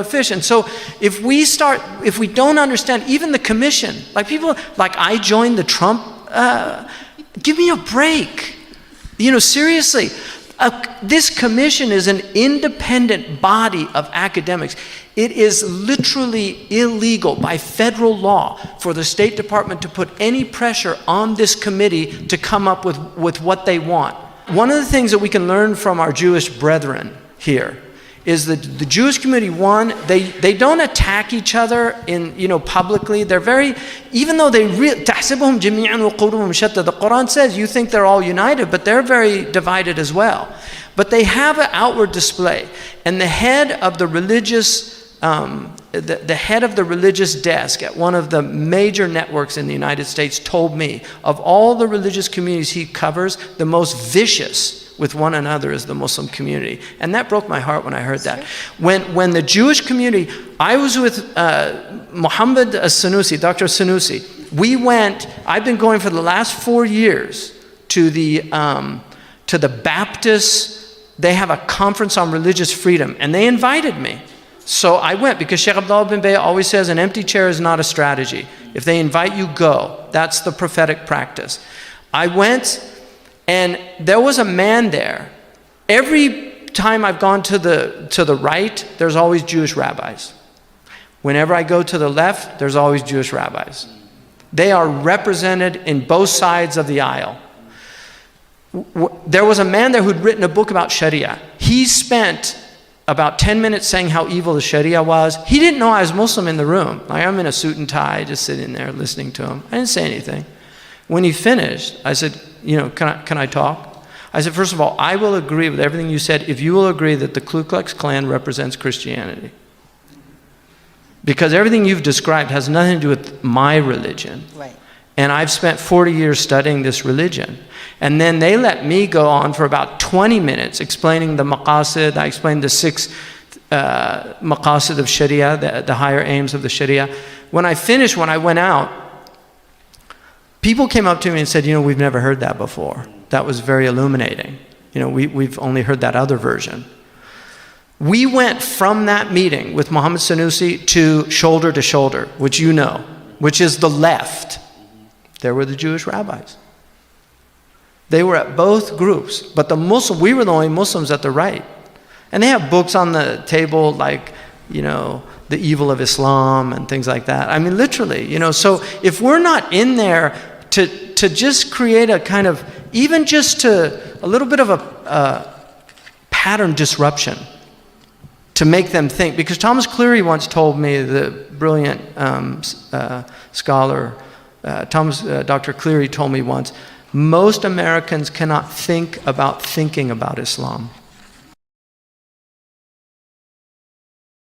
efficient. So if we don't understand even the commission, like people, like I joined the Trump, give me a break. Seriously, this commission is an independent body of academics. It is literally illegal by federal law for the State Department to put any pressure on this committee to come up with what they want. One of the things that we can learn from our Jewish brethren here is that the Jewish community, one, they don't attack each other publicly. They're very, even though تَحْسَبُهُمْ جَمِيعًا وَقُلُوبُهُمْ شَتَّى. The Quran says you think they're all united, but they're very divided as well. But they have an outward display. And the head of the religious, the head of the religious desk at one of the major networks in the United States told me, of all the religious communities he covers, the most vicious with one another is the Muslim community. And that broke my heart when I heard that. When the Jewish community, I was with Muhammad Sanusi, Dr. Sanusi. I've been going for the last 4 years to the Baptist, they have a conference on religious freedom, and they invited me. So I went because Shaykh Abdullah bin Bay always says an empty chair is not a strategy. If they invite you, go. That's the prophetic practice. I went, and there was a man there. Every time I've gone to the right, there's always Jewish rabbis. Whenever I go to the left, there's always Jewish rabbis. They are represented in both sides of the aisle. There was a man there who'd written a book about Sharia. He spent about 10 minutes saying how evil the Sharia was. He didn't know I was Muslim in the room. Like, I'm in a suit and tie, just sitting there listening to him. I didn't say anything. When he finished, I said, can I talk? I said, first of all, I will agree with everything you said if you will agree that the Ku Klux Klan represents Christianity. Because everything you've described has nothing to do with my religion. Right. And I've spent 40 years studying this religion. And then they let me go on for about 20 minutes explaining the maqasid. I explained the 6 maqasid of Sharia, the higher aims of the Sharia. When I finished, when I went out, people came up to me and said, we've never heard that before. That was very illuminating. We've only heard that other version. We went from that meeting with Muhammad Sanusi to shoulder, which which is the left. There were the Jewish rabbis. They were at both groups, but we were the only Muslims at the right. And they have books on the table like, the evil of Islam and things like that. I mean, literally, so if we're not in there to just create a kind of, even just a little bit of a pattern disruption to make them think. Because Thomas Cleary once told me, the brilliant scholar, Dr. Cleary told me once, most Americans cannot think about thinking about Islam.